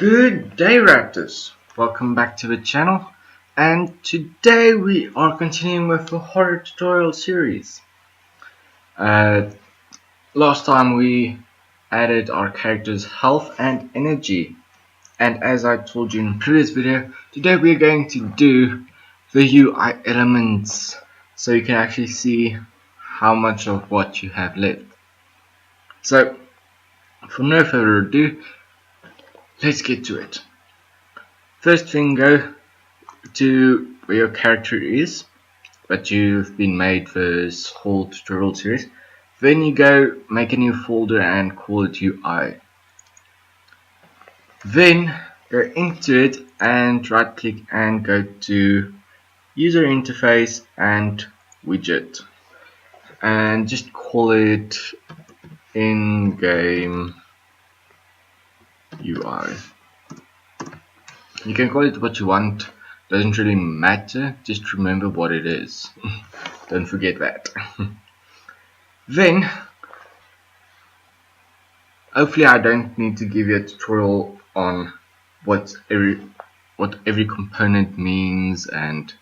Good day, Raptors. Welcome back to the channel, and today we are continuing with the horror tutorial series. Last time we added our characters' health and energy, and as I told you in the previous video, today we are going to do the UI elements, so you can actually see how much of what you have left. So, for no further ado, let's get to it. First thing, go to where your character is that you've been made for this whole tutorial series. Then you go make a new folder and call it UI. Then go into it and right click and go to user interface and widget and just call it in-game UI. You can call it what you want, doesn't really matter, just remember what it is. Don't forget that. Then, hopefully I don't need to give you a tutorial on what every component means and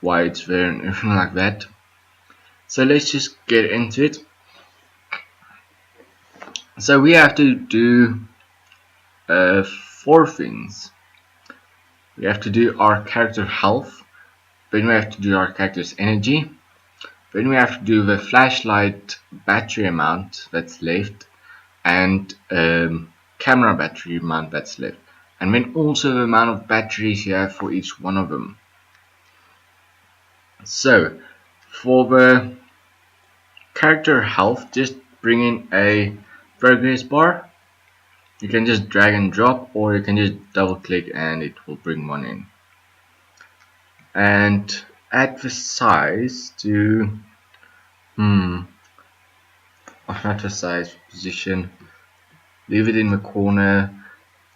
why it's there and everything like that. So let's just get into it. So we have to do 4 things. We have to do our character health, then we have to do our character's energy, then we have to do the flashlight battery amount that's left, and camera battery amount that's left, and then also the amount of batteries you have for each one of them. So for the character health, just bring in a progress bar. You can just drag and drop, or you can just double click and it will bring one in. And add the size to not the size, position, leave it in the corner,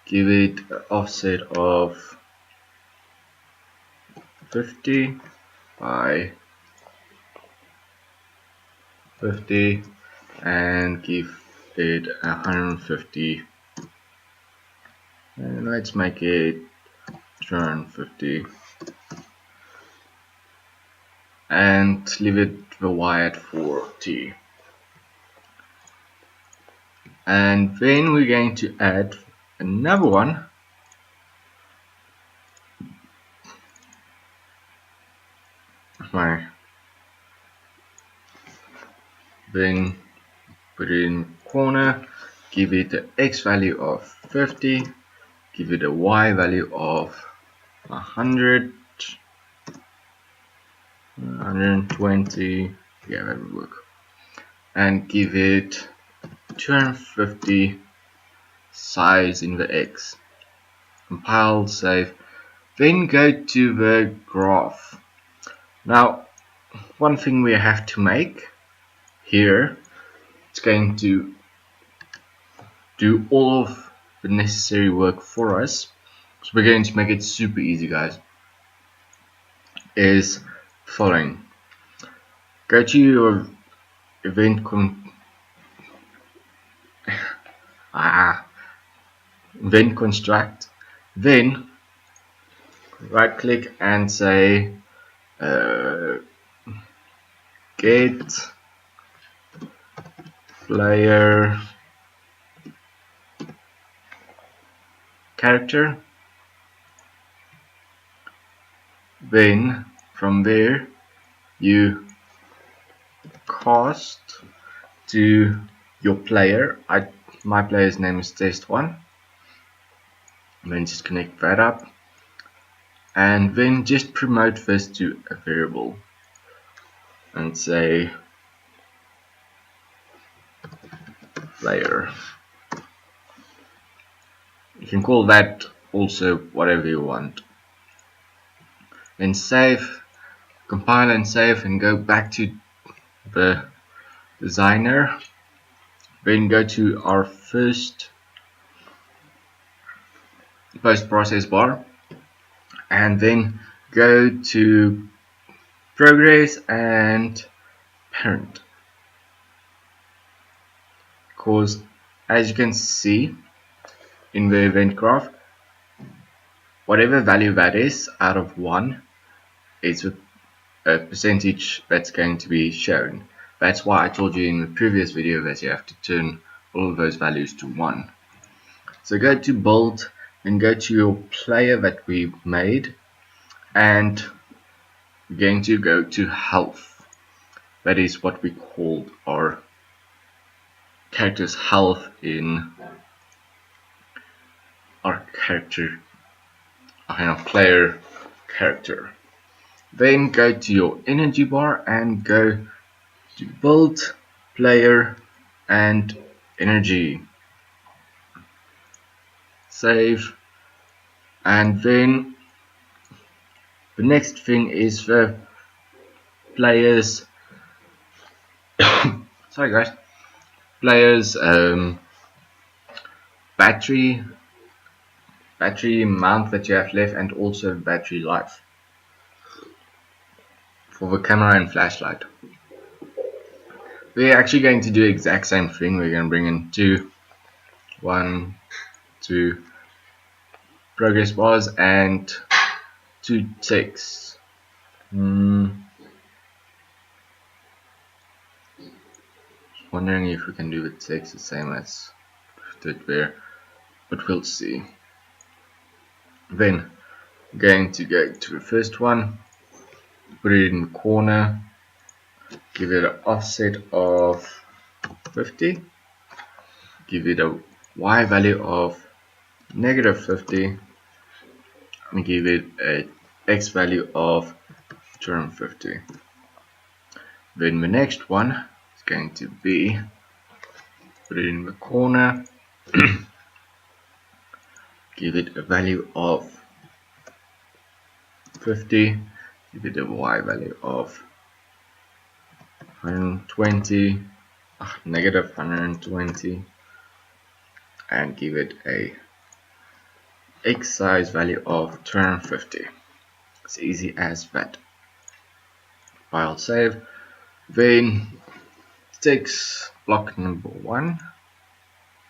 give it an offset of 50 by 50 and give it 150, and let's make it 250 and leave it the Y at 40. And then we're going to add another one then put it in corner, give it the X value of 50, give it a Y value of 100, 120, yeah, that would work, and give it 250 size in the X. Compile, save, then go to the graph. Now, one thing we have to make here, it's going to do all of the necessary work for us, so we're going to make it super easy, guys, is following. Go to your event event construct, then right click and say get player character. Then from there you cast to your player. My player's name is test1, and then just connect that up, and then just promote this to a variable and say player. You can call that also whatever you want. Then save, compile and save, and go back to the designer. Then go to our first post process bar, and then go to progress and parent, because as you can see in the event graph, whatever value that is out of 1 is a percentage that's going to be shown. That's why I told you in the previous video that you have to turn all of those values to 1. So go to build, then go to your player that we made, and we're going to go to health. That is what we called our character's health in our character, our player character. Then go to your energy bar and go to build, player, and energy. Save, and then the next thing is the players sorry guys, players battery amount that you have left, and also battery life for the camera and flashlight. We're actually going to do the exact same thing. We're going to bring in 2, 1, 2 progress bars and 2 ticks. Wondering if we can do the ticks the same as did there, but we'll see. Then going to go to the first one, put it in the corner, give it an offset of 50, give it a y value of -50, and give it a x value of 250. Then the next one is going to be, put it in the corner, give it a value of 50, give it a y value of 120, -120, and give it a x size value of 250. It's easy as that. File save. Then text block number 1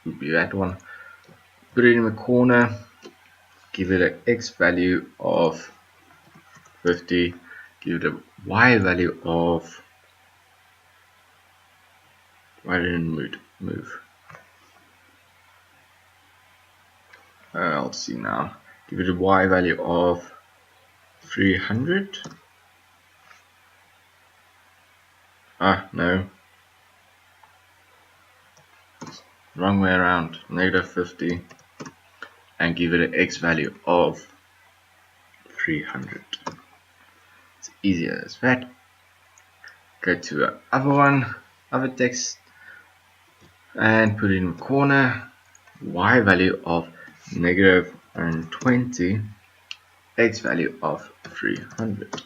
would be that one. Put it in the corner, give it an x value of 50, give it a y value of, why didn't it move? I'll see now. Give it a y value of 300. No, wrong way around. -50, and give it an x value of 300. It's easier as that. Go to the other one, other text, and put it in the corner, y value of -120, x value of 300.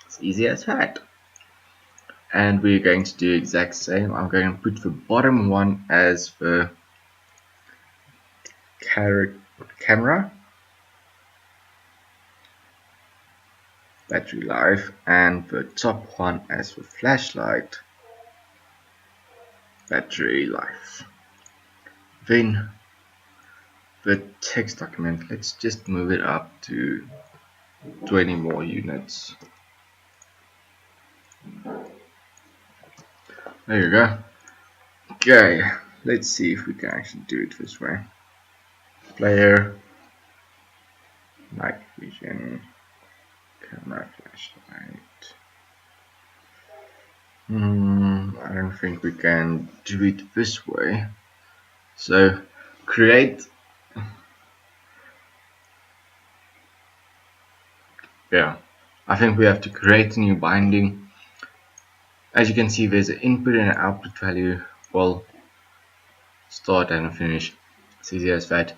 It's easy as that. And we're going to do the exact same. I'm going to put the bottom one as the camera, battery life, and the top one as the flashlight, battery life. Then the text document, let's just move it up to 20 more units. There you go. Okay, let's see if we can actually do it this way. Player, night vision, camera, flashlight. I don't think we can do it this way. So create, I think we have to create a new binding. As you can see, there's an input and an output value. Well, start and finish. It's easy as that.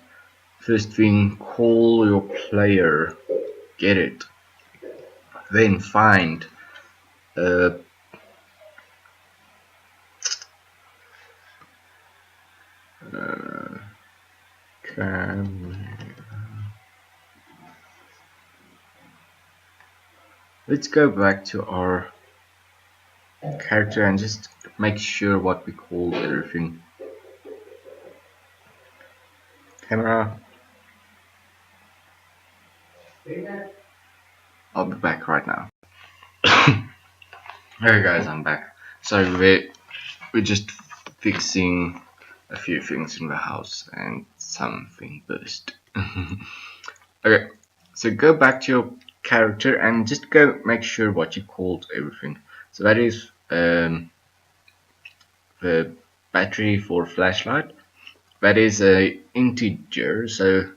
First thing, call your player, get it. Then find let's go back to our character and just make sure what we call everything. camera. I'll be back right now. Hey guys, I'm back. So we're just fixing a few things in the house and something burst. Okay, so go back to your character and just go make sure what you called everything. So that is the battery for flashlight. That is a integer, so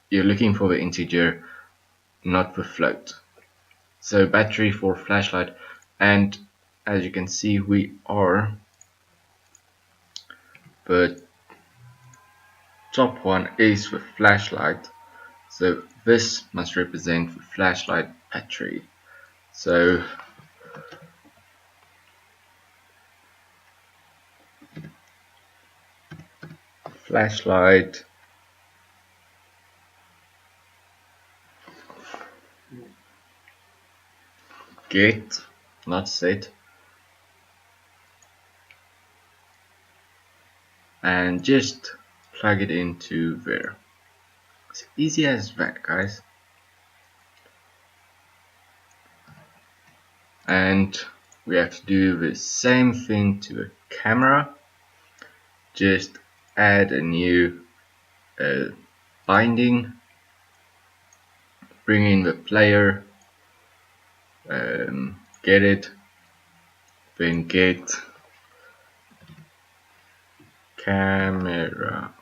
you're looking for the integer, not the float. So battery for flashlight, and as you can see we are the top one is the flashlight, so this must represent the flashlight battery. So flashlight get, not set, and just plug it into there. It's easy as that, guys. And we have to do the same thing to the camera, just add a new binding, bring in the player, get it, then get camera.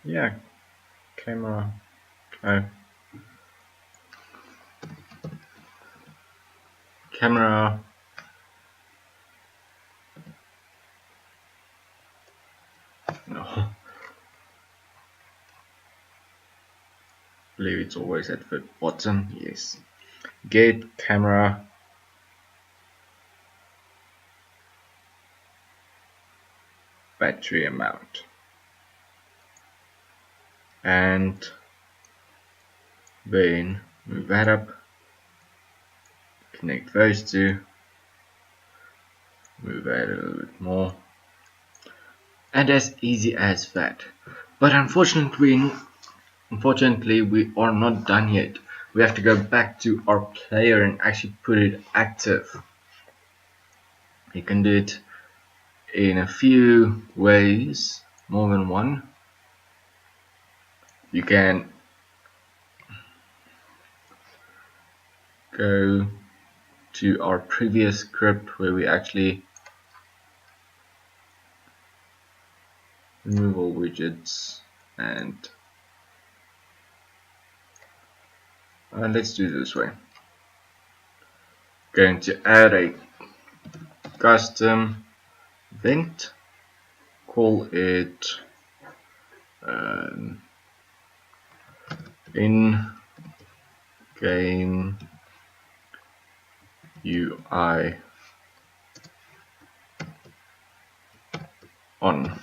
Yeah, camera. Camera. No. I believe it's always at the bottom. Yes. Get camera. Battery amount. And then move that up. Connect those two. Move that a little bit more. And as easy as that. But unfortunately we are not done yet. We have to go back to our player and actually put it active. You can do it in a few ways, more than one. You can go to our previous script where we actually remove all widgets, and let's do it this way. Going to add a custom event, call it in game UI on,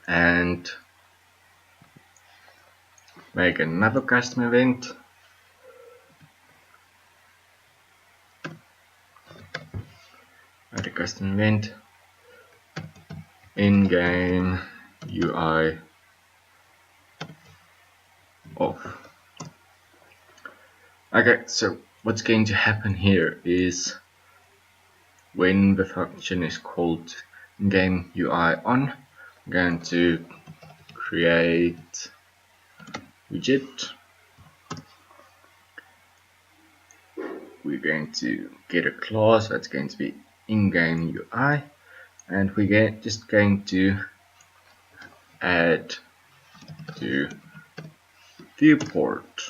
and make another custom event, add a custom event, in game UI off. Okay, so what's going to happen here is when the function is called game UI on, I'm going to create widget. We're going to get a class that's going to be in-game UI, and we're just going to add to viewport,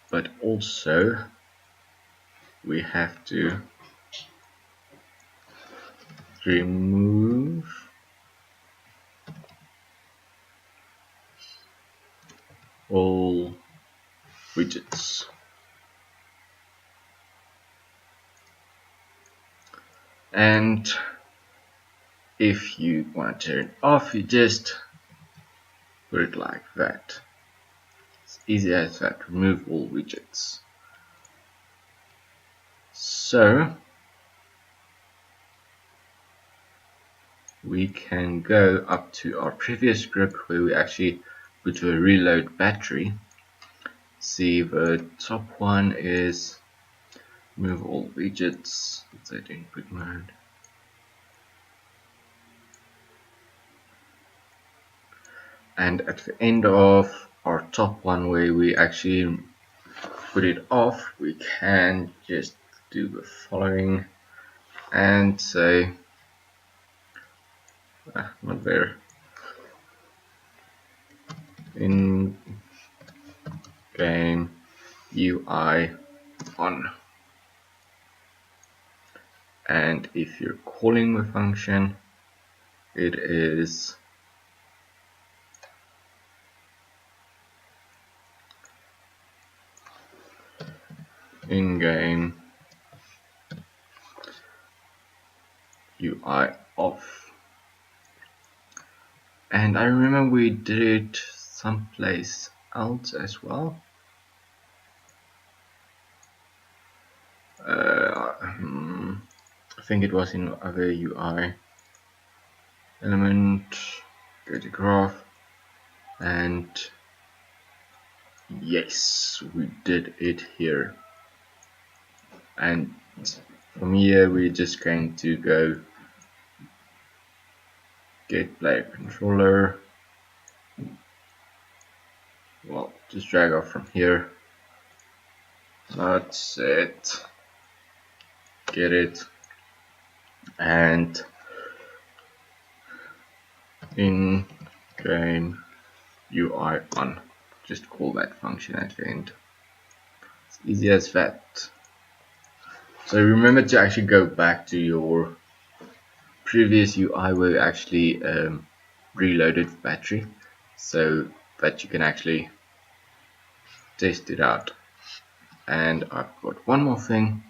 but also we have to remove all widgets. And if you want to turn it off, you just put it like that. It's Easy as that. Remove all widgets. So we can go up to our previous script where we actually put a reload battery. See, the top one is remove all widgets. Let's say input mode. And at the end of our top one where we actually put it off, we can just do the following and say not there, in game UI on. And if you're calling the function, it is in-game UI off. And I remember we did it someplace else as well. I think it was in other UI element, go to graph, and yes, we did it here. And from here we're just going to go get player controller. Well, just drag off from here. That's it. Get it. And in game UI on. Just call that function at the end. It's easy as that. So remember to actually go back to your previous UI where you actually reloaded the battery so that you can actually test it out. And I've got one more thing.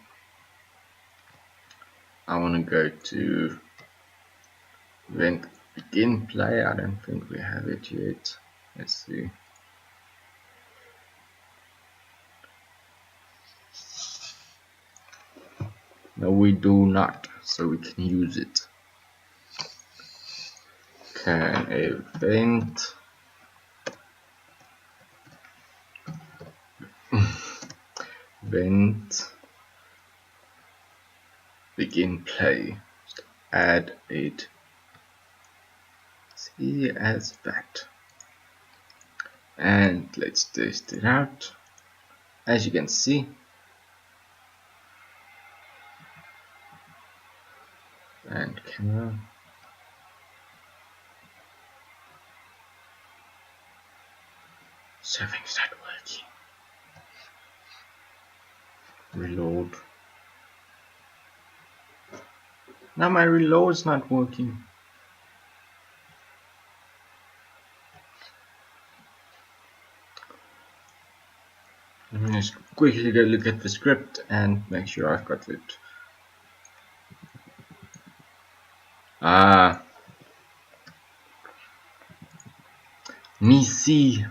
I want to go to event begin play. I don't think we have it yet. Let's see. No, we do not, so we can use it. Can event event begin play. Just add it. As easy as that. And let's test it out. As you can see, and camera. Something's not working. Reload. Now my reload's not working. Let me just quickly go look at the script and make sure I've got it. Me see.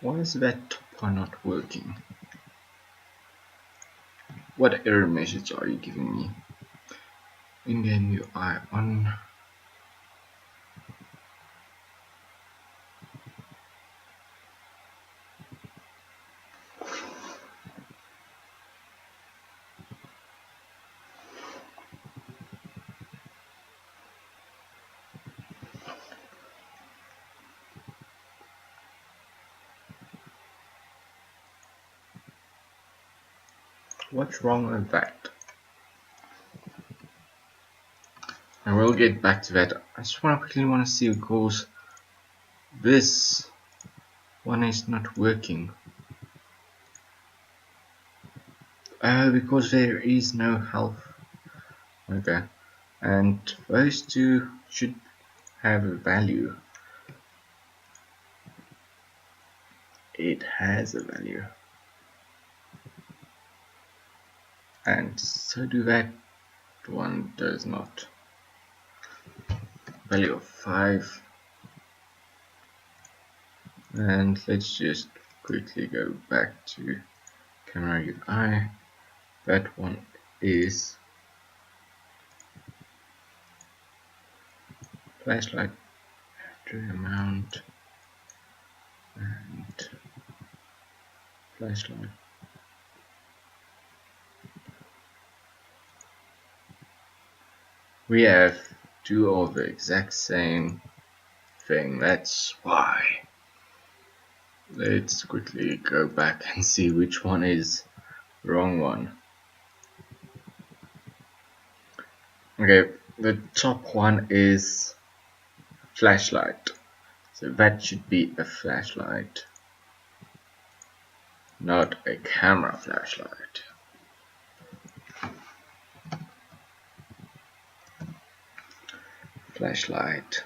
Why is that top one not working? What error message are you giving me? In-game UI on. What's wrong with that? And we'll get back to that. I just quickly want to see because this one is not working. Because there is no health. Okay. And those two should have a value. it has a value, and so do that one does not. Value of 5, and let's just quickly go back to camera UI. That one is flashlight battery amount and flashlight. We have two of the exact same thing, that's why. Let's quickly go back and see which one is the wrong one. Okay, the top one is flashlight, so that should be a flashlight, not a camera flashlight. Flashlight.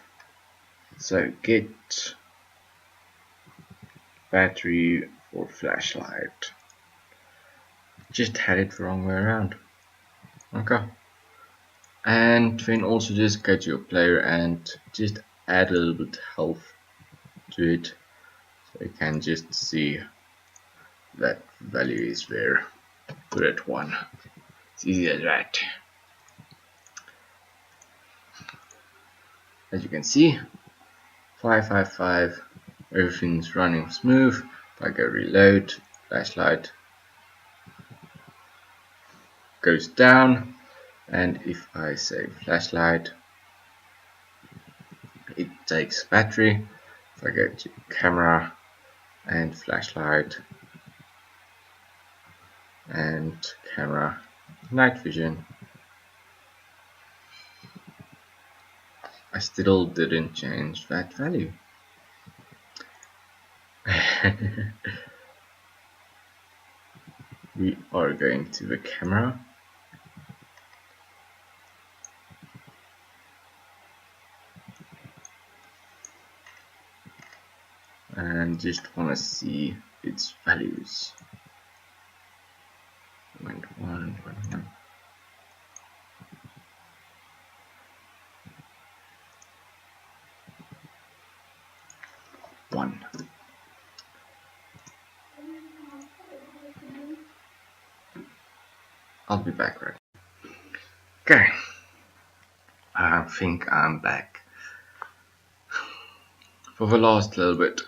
So get battery for flashlight. Just had it the wrong way around. Okay. And then also just go to your player and just add a little bit of health to it, so you can just see that value is there. Put it 1. It's easy as that. As you can see, 555, everything's running smooth. If I go reload, flashlight goes down, and if I say flashlight, it takes battery. If I go to camera and flashlight and camera, night vision, I still didn't change that value. We are going to the camera and just want to see its values. 0.1, 0.1. One. I'll be back right. Okay. I think I'm back. For the last little bit.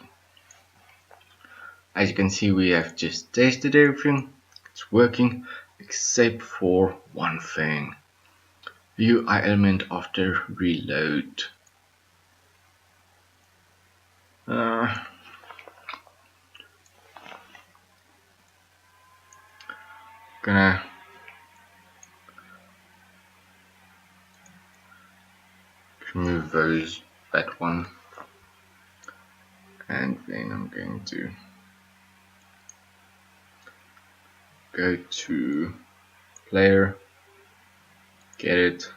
As you can see, we have just tested everything. It's working except for one thing. View UI element after reload. Gonna remove that one, and then I'm going to go to player, get it,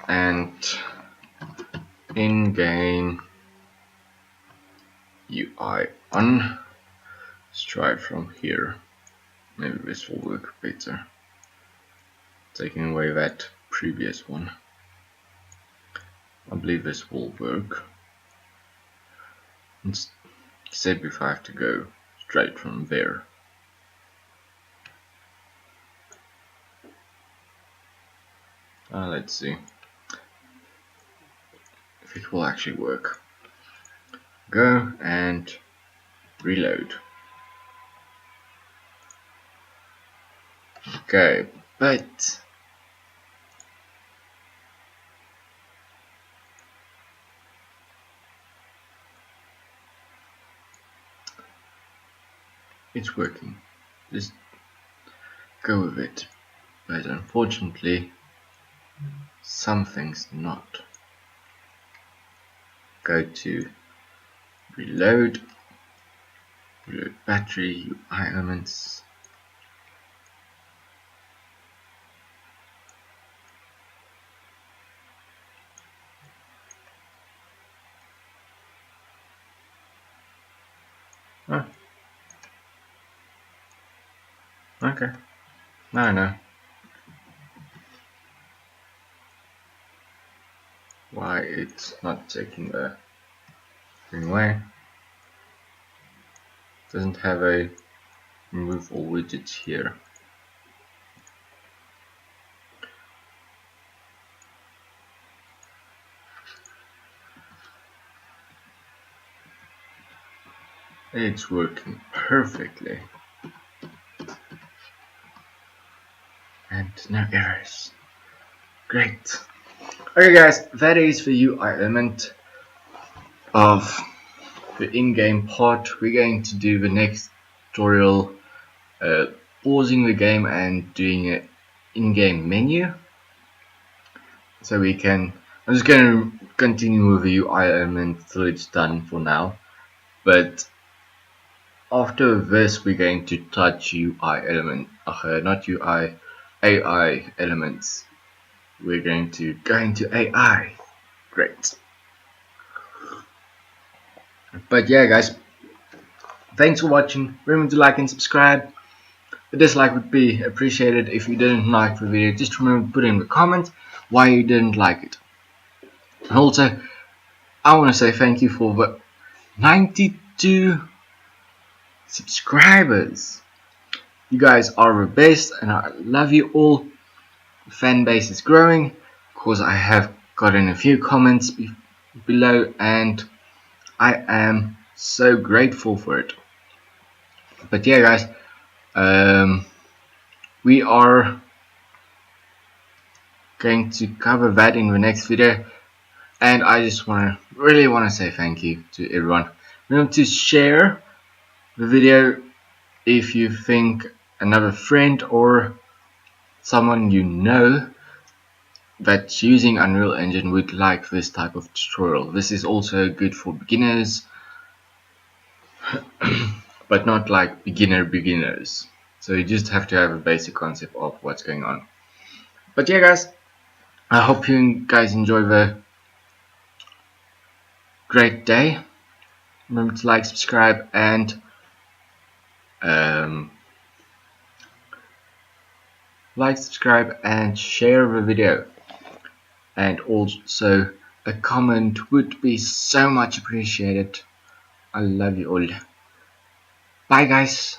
and in-game UI on. Let's try it from here. Maybe this will work better. Taking away that previous one. I believe this will work. Except if I have to go straight from there. Let's see if it will actually work. Go and reload. Okay, but it's working. Just go with it. But unfortunately, something's not. Go to reload, reload battery, UI elements. Oh, okay. No, no. Why it's not taking the thing away? Doesn't have a remove all widgets here. It's working perfectly. And no errors. Great. Okay guys, that is the UI element of the in-game part. We're going to do the next tutorial pausing the game and doing an in-game menu. So we can, I'm just going to continue with the UI element till it's done for now. But after this we're going to touch UI element, not UI, AI elements. We're going to go into AI. Great. But yeah guys, thanks for watching. Remember to like and subscribe. A dislike would be appreciated. If you didn't like the video, just remember to put in the comment why you didn't like it. And also, I want to say thank you for the 92 subscribers. You guys are the best and I love you all. The fan base is growing because I have gotten a few comments below and I am so grateful for it. But yeah guys, we are going to cover that in the next video, and I just really want to say thank you to everyone. Remember to share the video if you think another friend or someone you know that's using Unreal Engine would like this type of tutorial. This is also good for beginners, but not like beginners. So you just have to have a basic concept of what's going on. But yeah guys, I hope you guys enjoy the great day. Remember to like, subscribe, and share the video. And also a comment would be so much appreciated. I love you all. Bye guys.